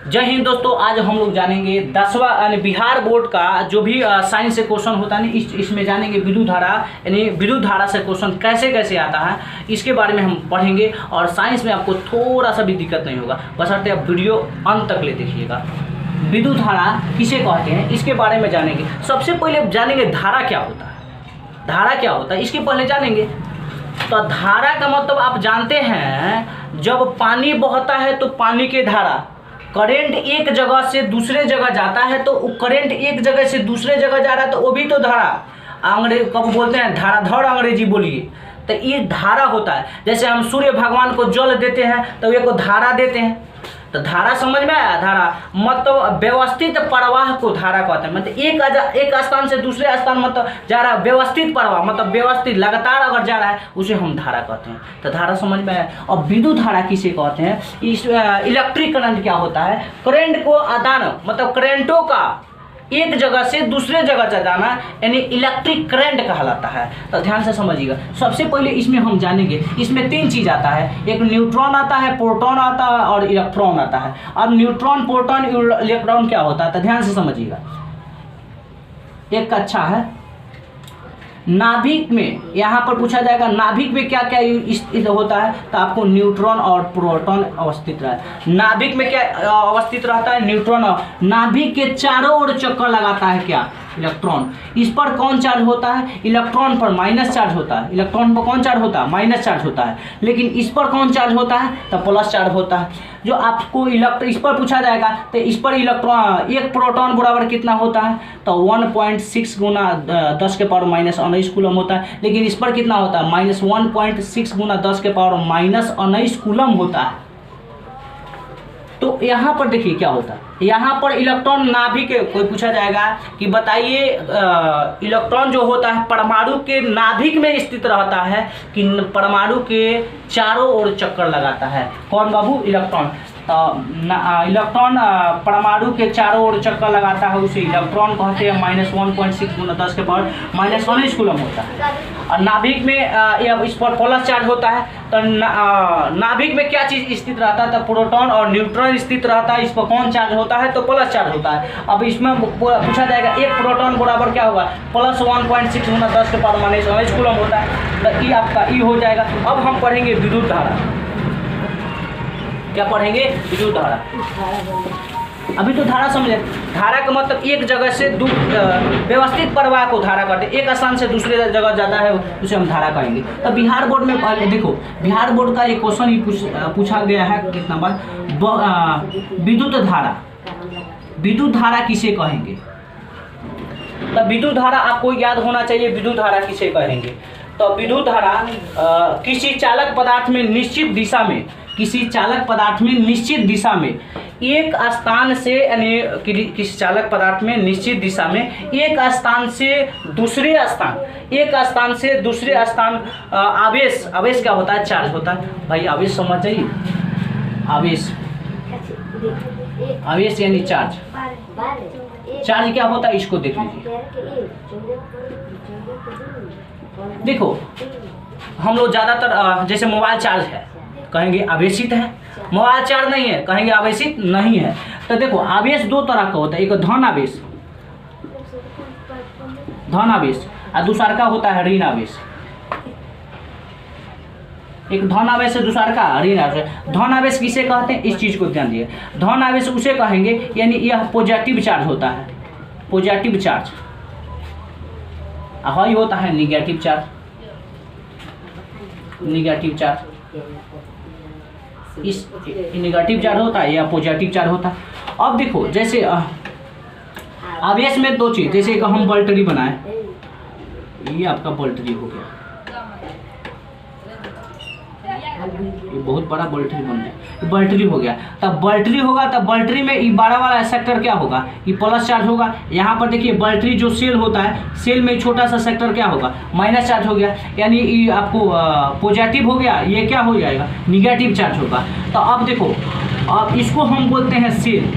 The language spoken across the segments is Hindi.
जय हिंद दोस्तों। आज हम लोग जानेंगे 10वां यानी बिहार बोर्ड का जो भी साइंस से क्वेश्चन होता है ना, इसमें जानेंगे विद्युत धारा यानी विद्युत धारा से क्वेश्चन कैसे कैसे आता है, इसके बारे में हम पढ़ेंगे। और साइंस में आपको थोड़ा सा भी दिक्कत नहीं होगा, बशर्ते आप वीडियो अंत तक ले देखिएगा। विद्युत धारा किसे कहते हैं इसके बारे में जानेंगे। सबसे पहले जानेंगे धारा क्या होता है। धारा क्या होता है इसके पहले जानेंगे। तो धारा का मतलब आप जानते हैं, जब पानी बहता है तो पानी की धारा, करंट एक जगह से दूसरे जगह जाता है तो करंट एक जगह से दूसरे जगह जा रहा है तो वो भी तो धारा। अंग्रेज कब बोलते हैं धाराधड़, अंग्रेजी बोलिए। तो ये धारा होता है। जैसे हम सूर्य भगवान को जल देते हैं तो ये को धारा देते हैं। तो धारा समझ में आया। धारा मतलब व्यवस्थित प्रवाह को धारा कहते हैं। मतलब एक स्थान से दूसरे स्थान मतलब जा रहा है, व्यवस्थित प्रवाह मतलब व्यवस्थित लगातार अगर जा रहा है उसे हम धारा कहते हैं। तो धारा समझ में आया। और विद्युत धारा किसे कहते हैं। इस इलेक्ट्रिक करंट क्या होता है, करंट को आदान मतलब करंटों का एक जगह से दूसरे जगह जाना यानी इलेक्ट्रिक करंट कहलाता है। तो ध्यान से समझिएगा। सबसे पहले इसमें हम जानेंगे, इसमें तीन चीज़ आता है। एक न्यूट्रॉन आता है, प्रोटॉन आता है और इलेक्ट्रॉन आता है। अब न्यूट्रॉन, प्रोटॉन, इलेक्ट्रॉन क्या होता है तो ध्यान से समझिएगा। एक अच्छा है नाभिक में, यहाँ पर पूछा जाएगा नाभिक में क्या क्या स्थित होता है तो आपको न्यूट्रॉन और प्रोटॉन अवस्थित रहता है। नाभिक में क्या अवस्थित रहता है, न्यूट्रॉन। नाभिक के चारों ओर चक्कर लगाता है क्या, इलेक्ट्रॉन। इस पर कौन चार्ज होता है, इलेक्ट्रॉन पर माइनस चार्ज होता है। इलेक्ट्रॉन पर कौन चार्ज होता है, माइनस चार्ज होता है। लेकिन इस पर कौन चार्ज होता है तो प्लस चार्ज होता है। जो आपको इस पर पूछा जाएगा तो इस पर इलेक्ट्रॉन, एक प्रोटॉन बराबर कितना होता है तो 1.6 गुना 10 के पावर माइनस 19 कूलम होता है। लेकिन इस पर कितना होता है माइनस 1.6 गुना 10 के पावर माइनस 19 कूलम होता है। तो यहाँ पर देखिए क्या होता है। यहाँ पर इलेक्ट्रॉन नाभिक, कोई पूछा जाएगा कि बताइए इलेक्ट्रॉन जो होता है परमाणु के नाभिक में स्थित रहता है कि परमाणु के चारों ओर चक्कर लगाता है। कौन बाबू, इलेक्ट्रॉन। तो इलेक्ट्रॉन परमाणु के चारों ओर चक्कर लगाता है, उसे इलेक्ट्रॉन कहते हैं। माइनस 1.6 गुना 10 के पावर माइनस 19 कूलम होता है। और नाभिक में इस पर प्लस चार्ज होता है। तो नाभिक में क्या चीज़ स्थित रहता है तो प्रोटॉन और न्यूट्रॉन स्थित रहता है। इस पर कौन चार्ज होता है तो प्लस चार्ज होता है। अब इसमें पूछा जाएगा एक प्रोटॉन बराबर क्या होगा प्लस 1.6 गुना 10 के पावर माइनस 19 कूलम होता है। तो ई आपका ई हो जाएगा। अब हम पढ़ेंगे विद्युत धारा। क्या पढ़ेंगे, विद्युत धारा। अभी तो धारा समझे। धारा का मतलब एक जगह से व्यवस्थित प्रवाह को धारा कहते हैं। एक स्थान से दूसरे जगह जाता है उसे हम धारा कहेंगे। तो बिहार बोर्ड में देखो, बिहार बोर्ड का एक क्वेश्चन ही पूछा गया है कितना बार, विद्युत धारा। विद्युत धारा किसे कहेंगे। तो विद्युत धारा आपको याद होना चाहिए, विद्युत धारा किसे कहेंगे। तो विद्युत धारा किसी चालक पदार्थ में निश्चित दिशा में, किसी चालक पदार्थ में निश्चित दिशा में एक स्थान से यानी किसी चालक पदार्थ में निश्चित दिशा में एक स्थान से दूसरे स्थान, एक स्थान से दूसरे स्थान आवेश, आवेश क्या होता है, चार्ज होता है। भाई आवेश समझ जाइए। आवेश, आवेश यानी चार्ज। चार्ज क्या होता है इसको देख लीजिए। देखो हम लोग ज़्यादातर जैसे मोबाइल चार्ज है कहेंगे आवेशित है, मोबाइल चार्ज नहीं है कहेंगे आवेशित नहीं है। तो देखो आवेश दो तरह का होता है, एक धन आवेश, धन आवेश, और दूसरा का होता है ऋण आवेश। एक धन आवेश है, दूसरा का ऋण आवेश। धन आवेश किसे कहते हैं इस चीज़ को ध्यान दिए। धन आवेश उसे कहेंगे यानी यह पॉजिटिव चार्ज होता है, पॉजिटिव चार्ज। हाई होता है निगेटिव चार्ज, निगेटिव चार्ज। इस निगेटिव चार्ज होता है या पॉजिटिव चार्ज होता है। अब देखो जैसे आवेश में दो चीज़, जैसे हम बैटरी बनाए, ये आपका बैटरी हो गया, ये बहुत बड़ा बैटरी बन गया, बैटरी हो गया। तब बैटरी होगा तब बैटरी में ये 12 वाला सेक्टर क्या होगा, ये प्लस चार्ज होगा। यहाँ पर देखिए बैटरी जो सेल होता है, सेल में छोटा सा सेक्टर क्या होगा, माइनस चार्ज हो गया। यानी ये आपको पॉजिटिव हो गया, ये क्या हो जाएगा, निगेटिव चार्ज होगा। तो अब देखो, अब इसको हम बोलते हैं सेल।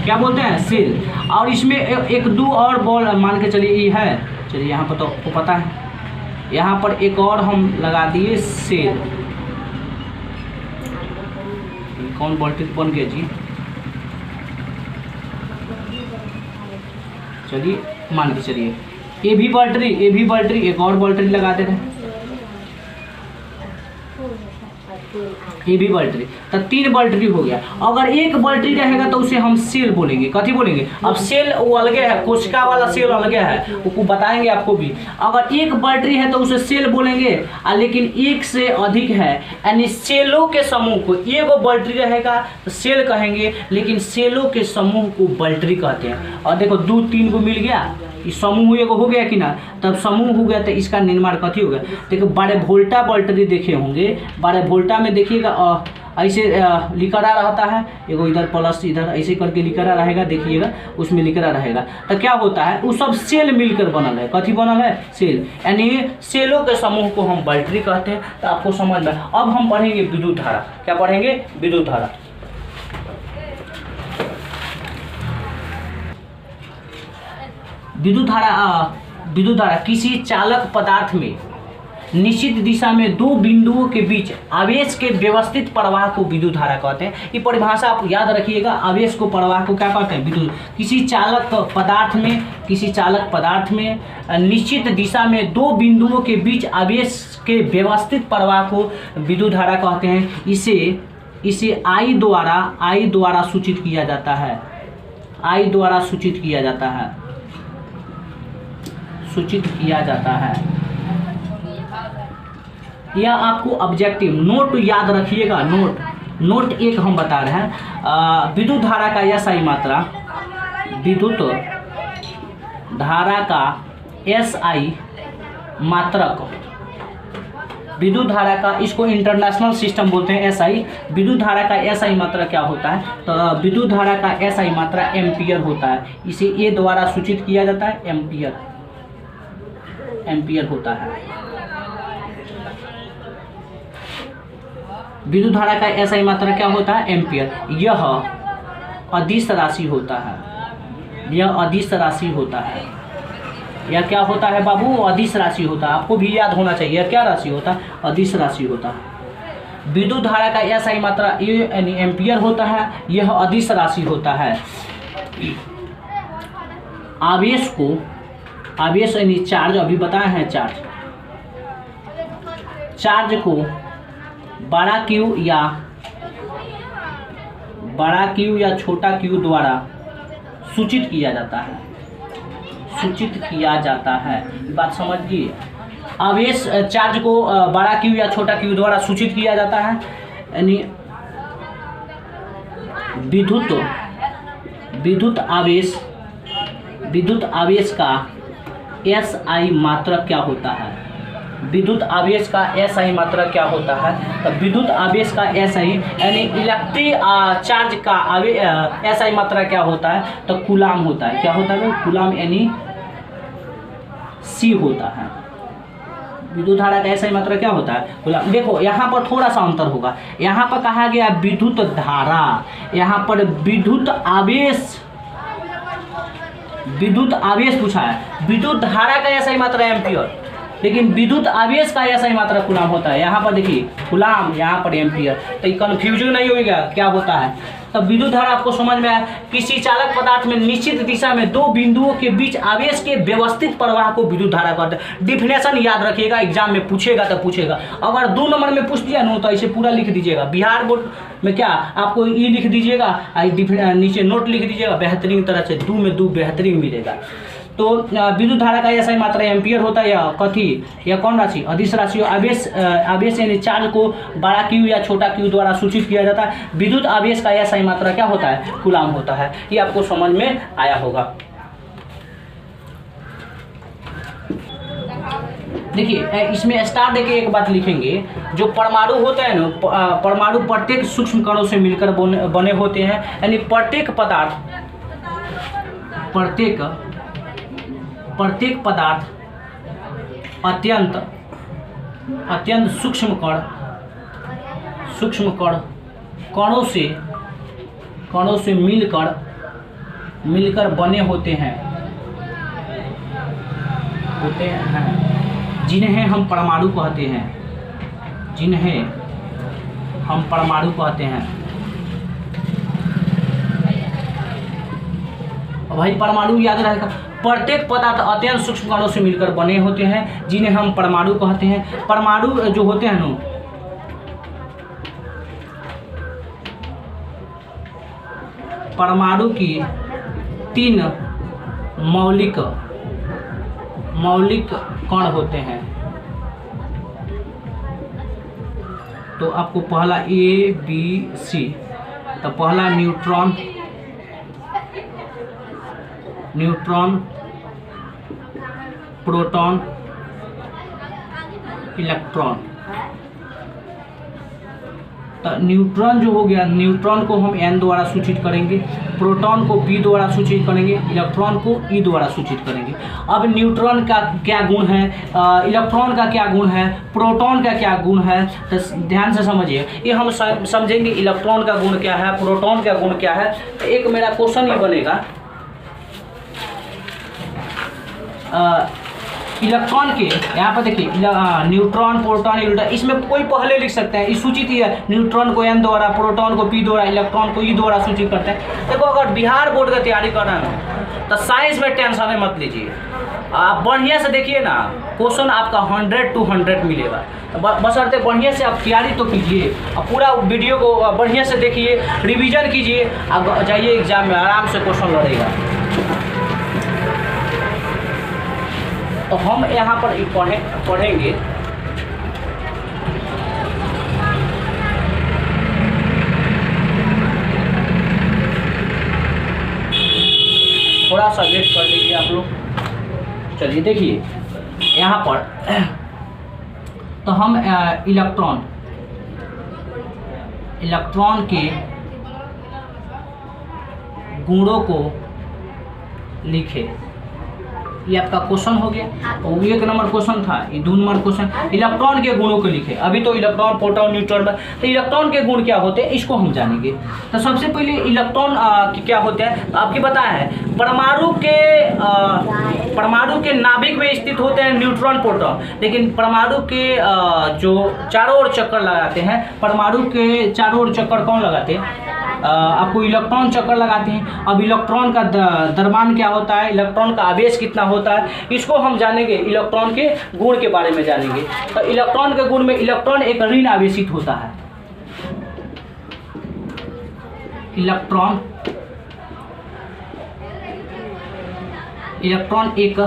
क्या बोलते हैं, सेल। और इसमें एक दो और बॉल मान के चलिए ये है, चलिए यहाँ पर तो आपको पता है, यहाँ पर एक और हम लगा दिए सेल। कौन वोल्टेज बन गया जी, चलिए मान के चलिए ए भी बैटरी एक और बैटरी लगा दे रहे हैं, ये भी बैटरी, तो 3 बैटरी हो गया। अगर एक बैटरी रहेगा तो उसे हम सेल बोलेंगे। कथी बोलेंगे? अब सेल वो अलगे है, कोशिका वाला सेल अलगे है, वो बताएंगे आपको भी। अगर एक बैटरी है तो उसे सेल बोलेंगे, लेकिन एक से अधिक है यानी सेलों के समूह को, एक बैटरी रहेगा तो सेल कहेंगे, लेकिन सेलों के समूह को बैटरी कहते हैं। और देखो 2-3 को मिल गया, इस समूह एगो हो गया कि ना, तब समूह हो गया तो इसका निर्माण कथी हो गया? देखो 12 वोल्टा बैटरी देखे होंगे, 12 वोल्टा में देखिएगा ऐसे लिखा रहता है, एगो इधर प्लस इधर ऐसे करके लिखा रहेगा, देखिएगा उसमें लिखा रहेगा। तो क्या होता है? वो सब सेल मिलकर बनल है। कथी बनल है? सेल, यानी सेलों के समूह को हम बैटरी कहते हैं। तो आपको समझ में। अब हम पढ़ेंगे विद्युत धारा। क्या पढ़ेंगे? विद्युत धारा। विद्युत धारा किसी चालक पदार्थ में निश्चित दिशा में 2 बिंदुओं के बीच आवेश के व्यवस्थित प्रवाह को विद्युत धारा कहते हैं। ये परिभाषा आप याद रखिएगा। आवेश को, प्रवाह को क्या कहते हैं? विद्युत। किसी चालक पदार्थ में निश्चित दिशा में 2 बिंदुओं के बीच आवेश के व्यवस्थित प्रवाह को विद्युत धारा कहते हैं। इसे I द्वारा सूचित किया जाता है। सूचित किया जाता है। यह आपको ऑब्जेक्टिव नोट याद रखिएगा। नोट 1 हम बता रहे हैं। विद्युत धारा का SI मात्रा, विद्युत धारा का SI मात्रक, विद्युत धारा का, इसको इंटरनेशनल सिस्टम बोलते हैं SI। विद्युत धारा का SI मात्रा क्या होता है? तो विद्युत धारा का SI मात्रा एम्पियर होता है। इसे A द्वारा सूचित किया जाता है, एम्पियर होता है। विद्युत धारा का SI मात्रा क्या होता है? एम्पियर। यह अदिश राशि होता है। यह क्या होता है बाबू? अदिश राशि होता है। आपको भी याद होना चाहिए। यह क्या राशि होता है? अदिश राशि होता है। विद्युत धारा का SI मात्रा यानी एम्पियर होता है। यह अदिश राशि होता है। आवेश यानी चार्ज, अभी बताए हैं चार्ज को बड़ा Q या छोटा Q द्वारा सूचित किया जाता है। बात समझिए। आवेश चार्ज को बड़ा Q या छोटा Q द्वारा सूचित किया जाता है, यानी विद्युत आवेश का SI मात्रक क्या होता है? विद्युत आवेश का SI मात्रक क्या होता है? तो विद्युत आवेश का SI यानी इलेक्ट्रिक चार्ज का SI मात्रा क्या होता है? तो कूलाम होता है। क्या होता है? कूलाम यानी C होता है। विद्युत धारा का SI मात्रा क्या होता है? कूलाम। देखो यहाँ पर थोड़ा सा अंतर होगा। यहाँ पर कहा गया विद्युत धारा, यहाँ पर विद्युत आवेश पूछा है। विद्युत धारा का SI मात्रा एम्पियर, लेकिन विद्युत आवेश का SI मात्रा कूलाम होता है। यहाँ पर देखिए कूलाम, यहाँ पर एम्पियर। तो ये कन्फ्यूजन नहीं होगा क्या होता है। तब विद्युत धारा आपको समझ में आया। किसी चालक पदार्थ में निश्चित दिशा में 2 बिंदुओं के बीच आवेश के व्यवस्थित प्रवाह को विद्युत धारा कहते हैं। डिफिनेशन याद रखिएगा, एग्जाम में पूछेगा तो पूछेगा। अगर 2 नंबर में पूछ दिया ना तो ऐसे पूरा लिख दीजिएगा। बिहार बोर्ड में क्या आपको ई लिख दीजिएगा, नीचे नोट लिख दीजिएगा, बेहतरीन तरह से 2 में 2 बेहतरीन मिलेगा। तो विद्युत धारा का SI मात्रा एम्पियर होता है। या कथी, या कौन राशि? अदिश राशि। आवेश यानी चार्ज को बड़ा Q या छोटा Q द्वारा सूचित किया जाता है। विद्युत आवेश का SI मात्रा क्या होता है? कूलाम होता है। ये आपको समझ में आया होगा। देखिए इसमें स्टार देके एक बात लिखेंगे। जो परमाणु होता है ना, परमाणु प्रत्येक सूक्ष्म कणों से मिलकर बने होते हैं। यानी प्रत्येक पदार्थ अत्यंत सूक्ष्म कणों से मिलकर बने होते हैं, जिन्हें हम परमाणु कहते हैं। और भाई परमाणु याद रहेगा, प्रत्येक पदार्थ अत्यंत सूक्ष्म कणों से मिलकर बने होते हैं जिन्हें हम परमाणु कहते हैं। परमाणु जो होते हैं ना, परमाणु की 3 मौलिक कण होते हैं। तो आपको पहला A B C, तो पहला न्यूट्रॉन, प्रोटॉन, इलेक्ट्रॉन। तो न्यूट्रॉन जो हो गया, न्यूट्रॉन को हम N द्वारा सूचित करेंगे, प्रोटॉन को P द्वारा सूचित करेंगे, इलेक्ट्रॉन को E द्वारा सूचित करेंगे। अब न्यूट्रॉन का क्या गुण है, इलेक्ट्रॉन का क्या गुण है, प्रोटॉन का क्या गुण है, तो ध्यान से समझिए। ये हम समझेंगे इलेक्ट्रॉन का गुण क्या है, प्रोटॉन का गुण क्या है। तो एक मेरा क्वेश्चन ये बनेगा, इलेक्ट्रॉन के यहाँ पर देखिए, न्यूट्रॉन, प्रोटॉन, इलेक्ट्रॉन, इसमें कोई पहले लिख सकते हैं, इस सूचित ही है। न्यूट्रॉन को N द्वारा, प्रोटॉन को P द्वारा, इलेक्ट्रॉन को E द्वारा सूचित करते हैं। देखो अगर बिहार बोर्ड का तैयारी कर रहे हैं तो साइंस में टेंशन मत लीजिए, आप बढ़िया से देखिए ना, क्वेश्चन आपका 100 to 100 मिलेगा। बशर्ते बढ़िया से आप तैयारी तो कीजिए, अब पूरा वीडियो को बढ़िया से देखिए, रिवीजन कीजिए, आप जाइए एग्जाम में आराम से क्वेश्चन लड़ेगा। तो हम यहाँ पर पढ़ेंगे थोड़ा सा वेट कर लीजिए आप लोग। चलिए देखिए यहाँ पर, तो हम इलेक्ट्रॉन के गुणों को लिखे। ये आपका क्वेश्चन हो गया, और 1 नंबर क्वेश्चन था, ये 2 नंबर क्वेश्चन। इलेक्ट्रॉन के गुणों को लिखे। अभी तो इलेक्ट्रॉन, प्रोटॉन, न्यूट्रॉन, तो इलेक्ट्रॉन के गुण क्या होते हैं इसको हम जानेंगे। तो सबसे पहले इलेक्ट्रॉन क्या होते हैं, तो आपकी बताया है, परमाणु के नाभिक में स्थित होते हैं न्यूट्रॉन, प्रोटॉन। लेकिन परमाणु के जो चारों ओर चक्कर लगाते हैं, परमाणु के चारों ओर चक्कर कौन लगाते हैं, आपको इलेक्ट्रॉन चक्कर लगाते हैं। अब इलेक्ट्रॉन का द्रव्यमान क्या होता है, इलेक्ट्रॉन का आवेश कितना होता है, इसको हम जानेंगे, इलेक्ट्रॉन के गुण के बारे में जानेंगे। तो इलेक्ट्रॉन के गुण में इलेक्ट्रॉन एक ऋण आवेशित होता है। इलेक्ट्रॉन एक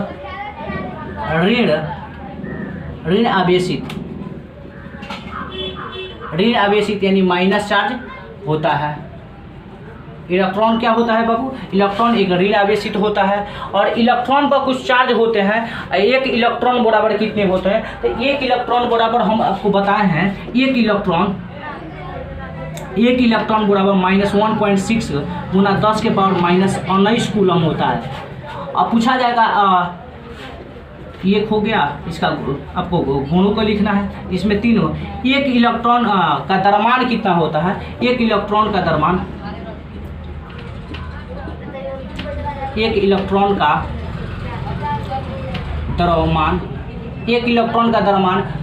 ऋण आवेशित यानी माइनस चार्ज होता है। इलेक्ट्रॉन क्या होता है बाबू, इलेक्ट्रॉन एक ऋण आवेशित होता है। और इलेक्ट्रॉन पर कुछ चार्ज होते हैं। एक इलेक्ट्रॉन बराबर कितने होते हैं, तो एक इलेक्ट्रॉन बराबर हम आपको बताए हैं, एक इलेक्ट्रॉन बराबर -1.6 गुना 10 के पावर -19 कूलम होता है। अब पूछा जाएगा ये हो गया, इसका आपको गुणों को लिखना है। इसमें 3 हो, एक इलेक्ट्रॉन का द्रव्यमान कितना होता है, एक इलेक्ट्रॉन का द्रव्यमान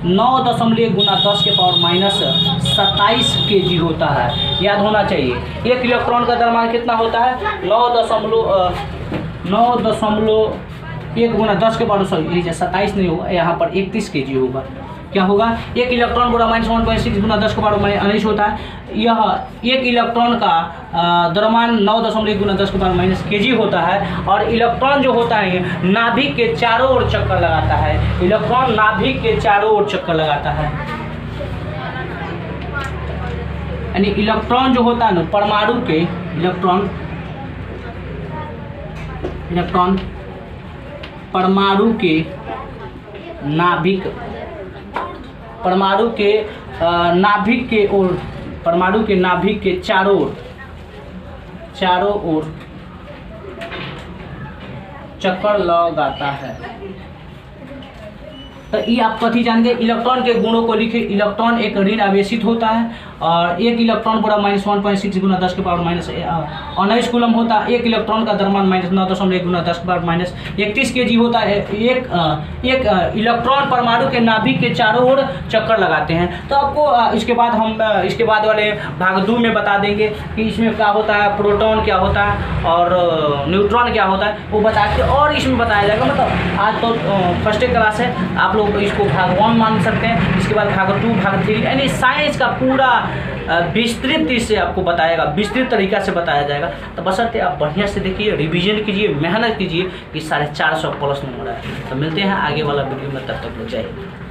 9.1 गुना 10 के पावर -27 kg होता है। याद होना चाहिए, एक इलेक्ट्रॉन का द्रव्यमान कितना होता है, 9.1 गुना 10 के पावर 27 नहीं होगा, यहाँ पर 31 kg होगा। क्या होगा, एक इलेक्ट्रॉन बड़ा -1.6 गुना 10 के पावर -19 होता है। यह एक इलेक्ट्रॉन का द्रव्यमान 9.1 गुना 10 के पावर -kg होता है। और इलेक्ट्रॉन जो होता है नाभिक के चारों ओर चक्कर लगाता है। इलेक्ट्रॉन नाभिक के चारों ओर चक्कर लगाता है, यानी इलेक्ट्रॉन जो होता है ना, परमाणु के इलेक्ट्रॉन परमाणु के नाभिक के चारों ओर चक्कर लगाता है। तो ये आप कथी जान गए, इलेक्ट्रॉन के गुणों को लिखे। इलेक्ट्रॉन एक ऋण आवेशित होता है और 1 इलेक्ट्रॉन पूरा -1.6 गुना 10 के पावर -19 कूलम होता है। 1 इलेक्ट्रॉन का द्रव्यमान -9.1 गुना 10 के पावर -31 kg होता है। एक इलेक्ट्रॉन परमाणु के नाभिक के चारों ओर चक्कर लगाते हैं। तो आपको इसके बाद हम इसके बाद वाले भाग 2 में बता देंगे कि इसमें क्या होता है, प्रोटॉन क्या होता है और न्यूट्रॉन क्या होता है, वो बता के और इसमें बताया जाएगा। मतलब आज तो फर्स्ट क्लास है, आप लोग इसको भाग 1 मान सकते हैं। इसके बाद भाग 2, भाग 3 यानी साइंस का पूरा विस्तृत से आपको बताएगा, विस्तृत तरीका से बताया जाएगा। तो बशर्ते आप बढ़िया से देखिए, रिवीजन कीजिए, मेहनत कीजिए कि 450 प्लस नंबर है। तो मिलते हैं आगे वाला वीडियो में, तब तक जय हिंद।